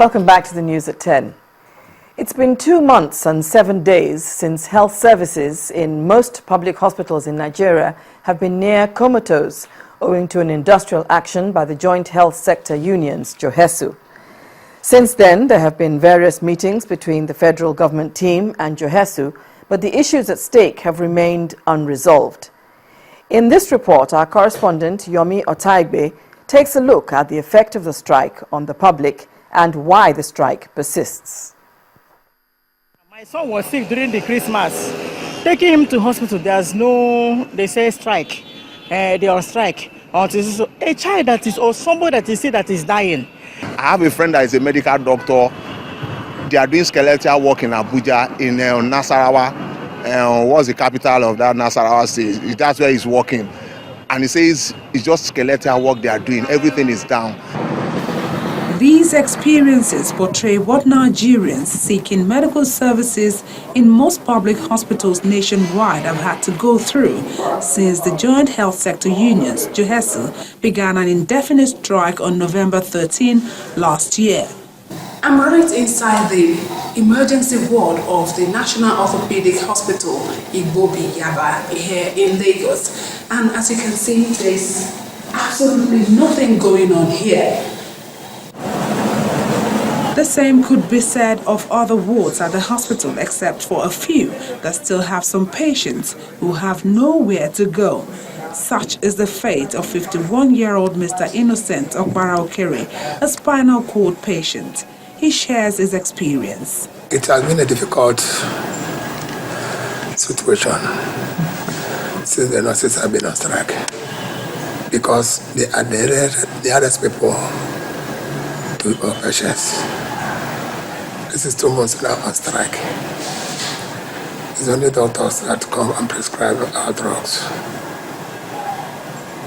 Welcome back to the news at 10. It's been 2 months and 7 days since health services in most public hospitals in Nigeria have been near comatose owing to an industrial action by the joint health sector unions, JOHESU. Since then, there have been various meetings between the federal government team and JOHESU, but the issues at stake have remained unresolved. In this report, our correspondent, Yomi Otaigbe, takes a look at the effect of the strike on the public and why the strike persists. My son was sick during the Christmas. Taking him to hospital, there's no, they say strike. They are on strike. Until a child that is, or somebody that is sick that is dying. I have a friend that is a medical doctor. They are doing skeletal work in Abuja, in Nasarawa. What's the capital of that Nasarawa state? That's where he's working. And he says it's just skeletal work they are doing. Everything is down. These experiences portray what Nigerians seeking medical services in most public hospitals nationwide have had to go through since the joint health sector unions, JOHESU, began an indefinite strike on November 13 last year. I'm right inside the emergency ward of the National Orthopedic Hospital, Igbobi Yaba, here in Lagos. And as you can see, there's absolutely nothing going on here. The same could be said of other wards at the hospital, except for a few that still have some patients who have nowhere to go. Such is the fate of 51-year-old Mr. Innocent Okbara-Okere, a spinal cord patient. He shares his experience. It has been a difficult situation since the nurses have been on strike because they arrest people to our patients. This is 2 months now on strike. It's only doctors that come and prescribe our drugs.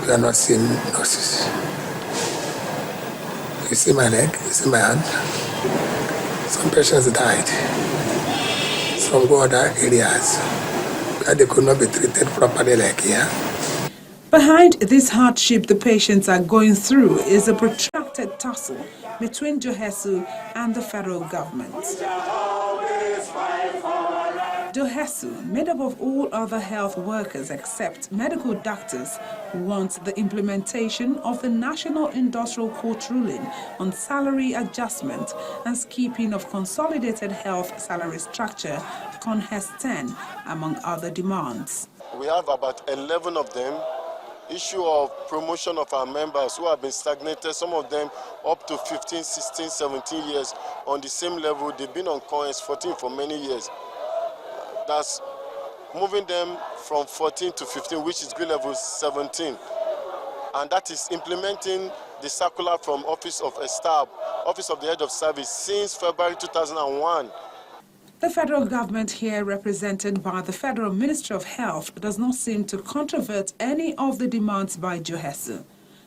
We are not seeing nurses. You see my leg, you see my hand. Some patients died. Some go other areas where they could not be treated properly like here. Behind this hardship the patients are going through is a protracted tussle between JOHESU and the federal government. JOHESU, made up of all other health workers except medical doctors, wants the implementation of the National Industrial Court ruling on salary adjustment and skipping of consolidated health salary structure, CONHES 10, among other demands. We have about 11 of them. Issue of promotion of our members who have been stagnated, some of them up to 15, 16, 17 years on the same level. They've been on CONHES 14 for many years. That's moving them from 14 to 15, which is grade level 17. And that is implementing the circular from Office of Staff, Office of the Head of Service, since February 2001. The federal government here, represented by the Federal Ministry of Health, does not seem to controvert any of the demands by JOHESU.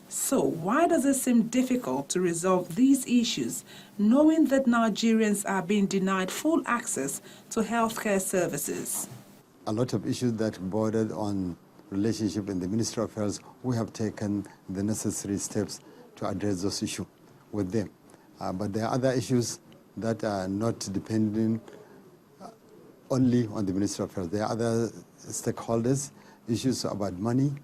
So why does it seem difficult to resolve these issues, knowing that Nigerians are being denied full access to healthcare services? A lot of issues that bordered on relationship in the Ministry of Health, we have taken the necessary steps to address those issues with them. But there are other issues that are not dependent only on the Ministry of Health. There are other stakeholders, issues about money,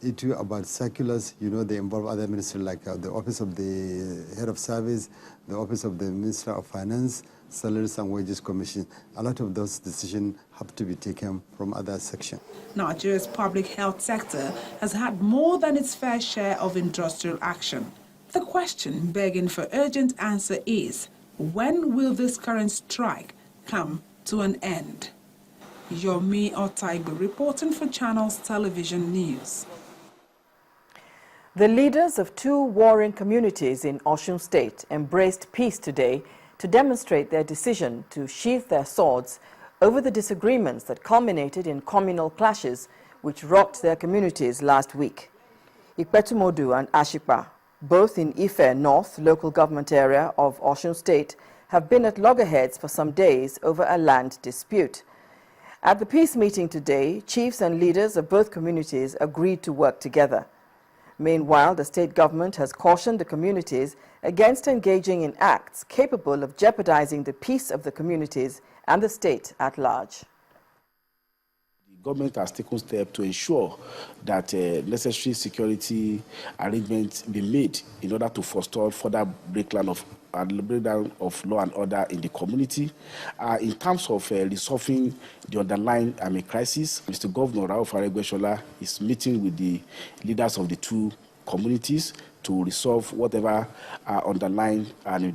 issue about circulars. You know, they involve other ministries like the Office of the Head of Service, the Office of the Minister of Finance, Salaries and Wages Commission. A lot of those decisions have to be taken from other sections. Nigeria's public health sector has had more than its fair share of industrial action. The question begging for urgent answer is, when will this current strike come to an end? Yomi Otaigbe reporting for Channels Television News. The leaders of 2 warring communities in Osun State embraced peace today to demonstrate their decision to sheath their swords over the disagreements that culminated in communal clashes which rocked their communities last week. Ikpetumodu and Ashikpa, both in Ife North local government area of Osun State, have been at loggerheads for some days over a land dispute. At the peace meeting today, chiefs and leaders of both communities agreed to work together. Meanwhile, the state government has cautioned the communities against engaging in acts capable of jeopardizing the peace of the communities and the state at large. The government has taken steps to ensure that necessary security arrangements be made in order to forestall further breakdown of law and order in the community. In terms of resolving the underlying crisis, Mr. Governor Rauf Aregbesola is meeting with the leaders of the two communities to resolve whatever underlying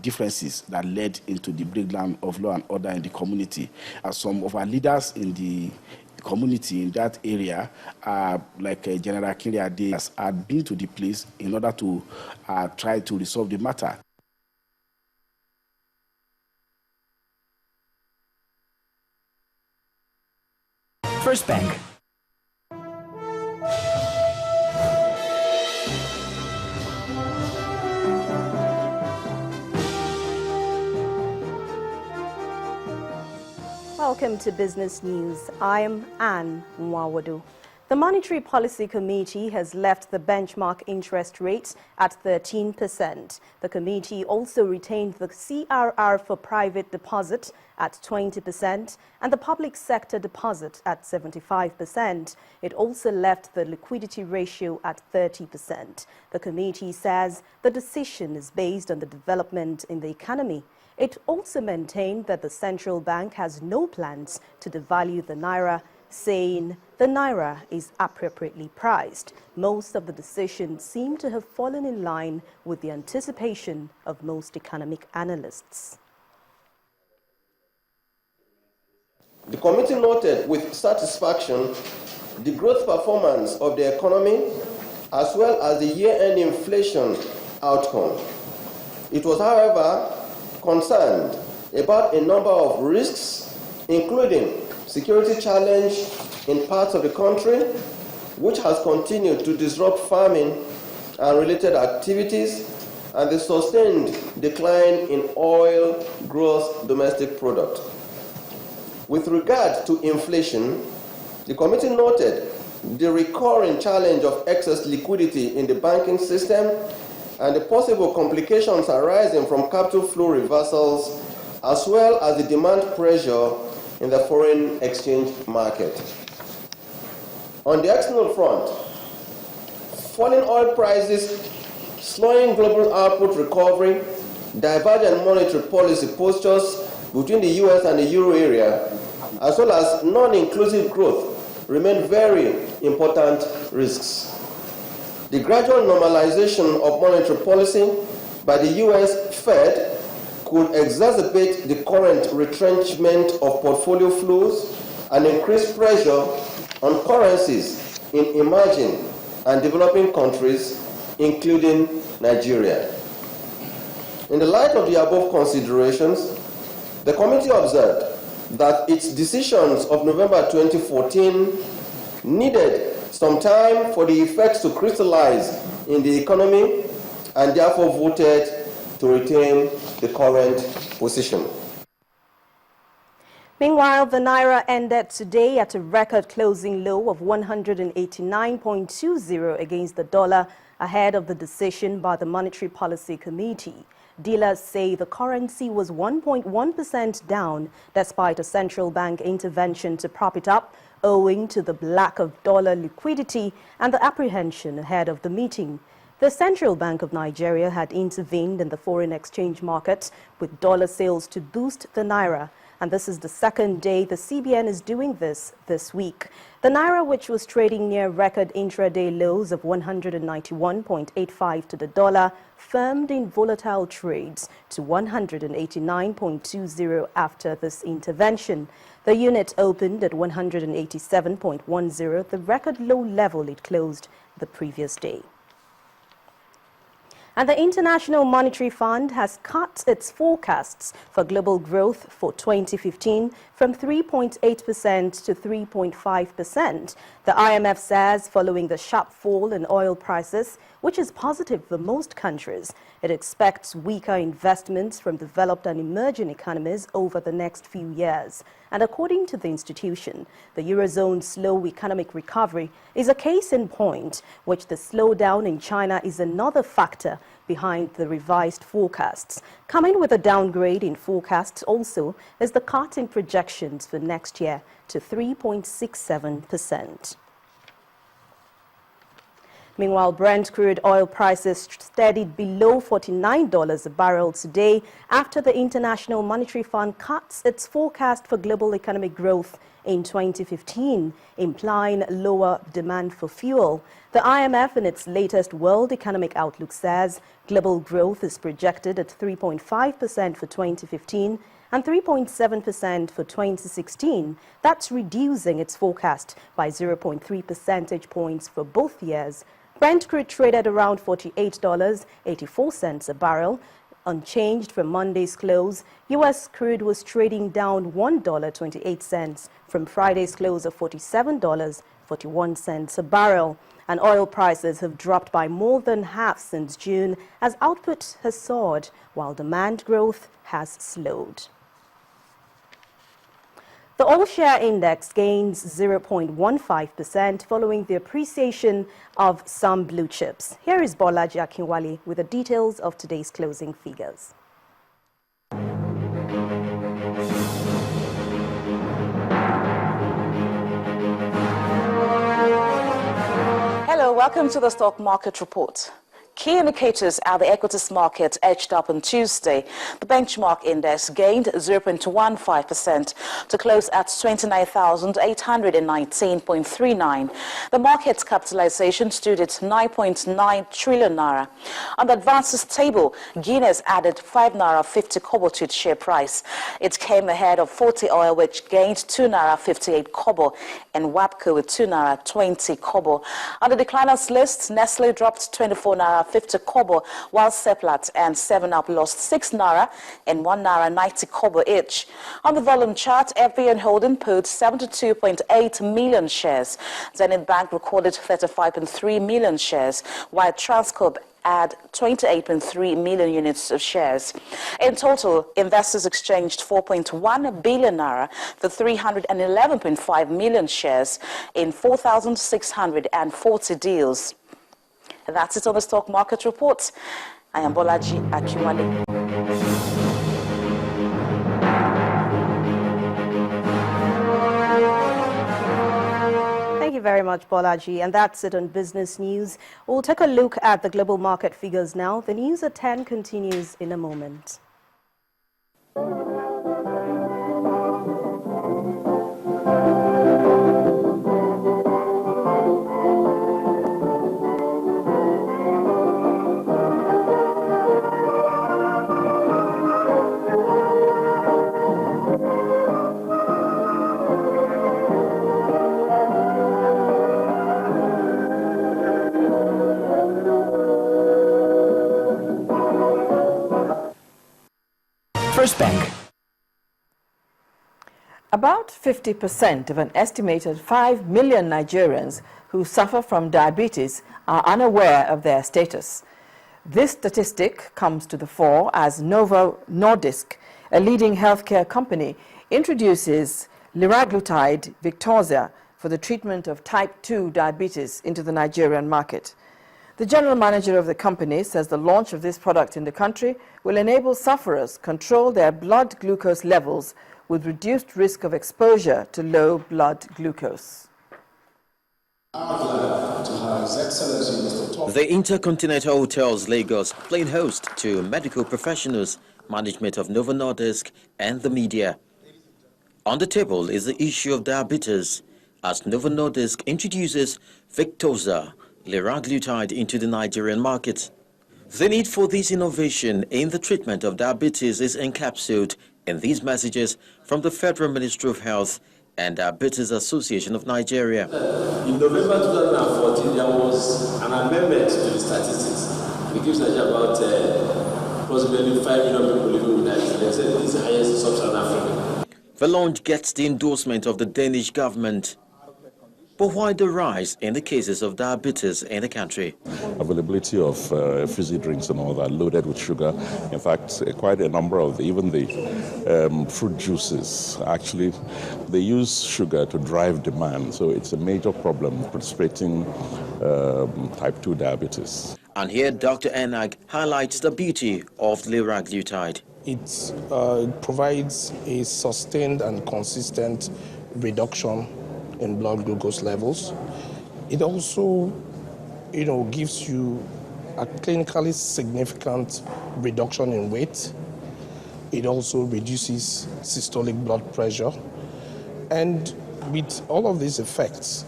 differences that led into the breakdown of law and order in the community. Some of our leaders in the community in that area, like General Kinriade, had been to the place in order to try to resolve the matter. First Bank. Welcome to Business News. I'm Anne Mwawadu. The Monetary Policy Committee has left the benchmark interest rate at 13%. The committee also retained the CRR for private deposit at 20% and the public sector deposit at 75%. It also left the liquidity ratio at 30%. The committee says the decision is based on the development in the economy. It also maintained that the central bank has no plans to devalue the naira, saying the naira is appropriately priced. Most of the decisions seem to have fallen in line with the anticipation of most economic analysts. The committee noted with satisfaction the growth performance of the economy as well as the year-end inflation outcome. It was, however, concerned about a number of risks, including security challenge in parts of the country, which has continued to disrupt farming and related activities, and the sustained decline in oil gross domestic product. With regard to inflation, the committee noted the recurring challenge of excess liquidity in the banking system and the possible complications arising from capital flow reversals, as well as the demand pressure in the foreign exchange market. On the external front, falling oil prices, slowing global output recovery, divergent monetary policy postures between the US and the euro area, as well as non-inclusive growth, remain very important risks. The gradual normalization of monetary policy by the US Fed could exacerbate the current retrenchment of portfolio flows and increase pressure on currencies in emerging and developing countries, including Nigeria. In the light of the above considerations, the committee observed that its decisions of November 2014 needed some time for the effects to crystallize in the economy and therefore voted to retain the current position. Meanwhile, the naira ended today at a record closing low of 189.20 against the dollar ahead of the decision by the Monetary Policy Committee. Dealers say the currency was 1.1% down despite a central bank intervention to prop it up, owing to the lack of dollar liquidity and the apprehension ahead of the meeting. The Central Bank of Nigeria had intervened in the foreign exchange market with dollar sales to boost the naira. And this is the second day the CBN is doing this week. The naira, which was trading near record intraday lows of 191.85 to the dollar, firmed in volatile trades to 189.20 after this intervention. The unit opened at 187.10, the record low level it closed the previous day. And the International Monetary Fund has cut its forecasts for global growth for 2015 from 3.8% to 3.5%. The IMF says following the sharp fall in oil prices, which is positive for most countries. It expects weaker investments from developed and emerging economies over the next few years. And according to the institution, the Eurozone's slow economic recovery is a case in point, which the slowdown in China is another factor behind the revised forecasts. Coming with a downgrade in forecasts also is the cut in projections for next year to 3.67%. Meanwhile, Brent crude oil prices steadied below $49 a barrel today after the International Monetary Fund cuts its forecast for global economic growth in 2015, implying lower demand for fuel. The IMF, in its latest World Economic Outlook, says global growth is projected at 3.5% for 2015 and 3.7% for 2016. That's reducing its forecast by 0.3 percentage points for both years. Brent crude traded around $48.84 a barrel, unchanged from Monday's close. U.S. crude was trading down $1.28 from Friday's close of $47.41 a barrel. And oil prices have dropped by more than half since June as output has soared while demand growth has slowed. The all-share index gains 0.15% following the appreciation of some blue chips. Here is Bolaji Akinwale with the details of today's closing figures. Hello, welcome to the Stock Market Report. Key indicators at the equities market edged up on Tuesday. The benchmark index gained 0.15% to close at 29,819.39. The market's capitalization stood at 9.9 trillion naira. On the advances table, Guinness added 5 naira 50 kobo to its share price. It came ahead of 40 Oil, which gained 2 naira 58 kobo, and WAPCO with 2 naira 20 kobo. On the decliners list, Nestle dropped 24 naira 50 kobo, while Seplat and 7up lost 6 naira and 1 naira 90 kobo each. On the volume chart, FBN Holding pulled 72.8 million shares. Zenith Bank recorded 35.3 million shares, while Transcorp add 28.3 million units of shares. In total, investors exchanged 4.1 billion naira for 311.5 million shares in 4,640 deals. That's it on the Stock Market Report. I am Bolaji Akinwale. Thank you very much, Bolaji. And that's it on Business News. We'll take a look at the global market figures now. The news at 10 continues in a moment. First Bank. About 50% of an estimated 5 million Nigerians who suffer from diabetes are unaware of their status. This statistic comes to the fore as Novo Nordisk, a leading healthcare company, introduces liraglutide Victoza for the treatment of type 2 diabetes into the Nigerian market. The general manager of the company says the launch of this product in the country will enable sufferers control their blood glucose levels with reduced risk of exposure to low blood glucose. The Intercontinental Hotels Lagos playing host to medical professionals, management of Novo Nordisk and the media. On the table is the issue of diabetes as Novo Nordisk introduces Victoza, liraglutide, into the Nigerian market. The need for this innovation in the treatment of diabetes is encapsulated in these messages from the Federal Ministry of Health and Diabetes Association of Nigeria. In November 2014, there was an amendment to the statistics. It gives Nigeria about approximately 5 million people living with diabetes. They said this is the highest in sub-Saharan Africa. The launch gets the endorsement of the Danish government. But why the rise in the cases of diabetes in the country? Availability of fizzy drinks and all that loaded with sugar. In fact, quite a number of even the fruit juices, actually, they use sugar to drive demand. So it's a major problem participating type 2 diabetes. And here Dr. Enag highlights the beauty of liraglutide. It provides a sustained and consistent reduction in blood glucose levels. It also, gives you a clinically significant reduction in weight. It also reduces systolic blood pressure. And with all of these effects,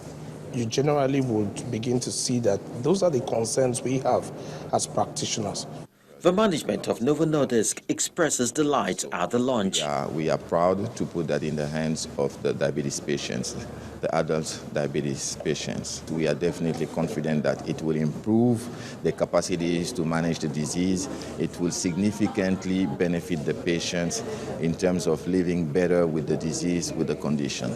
you generally would begin to see that those are the concerns we have as practitioners. The management of Novo Nordisk expresses delight at the launch. We are proud to put that in the hands of the diabetes patients, the adult diabetes patients. We are definitely confident that it will improve the capacities to manage the disease. It will significantly benefit the patients in terms of living better with the disease, with the condition.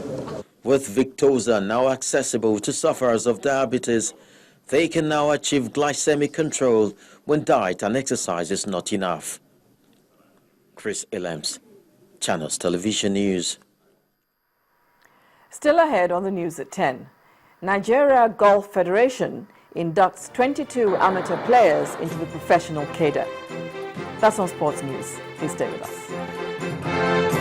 With Victoza now accessible to sufferers of diabetes, they can now achieve glycemic control when diet and exercise is not enough. Chris Illems, Channels Television News. Still ahead on the news at 10, Nigeria Golf Federation inducts 22 amateur players into the professional cadre. That's on Sports News. Please stay with us.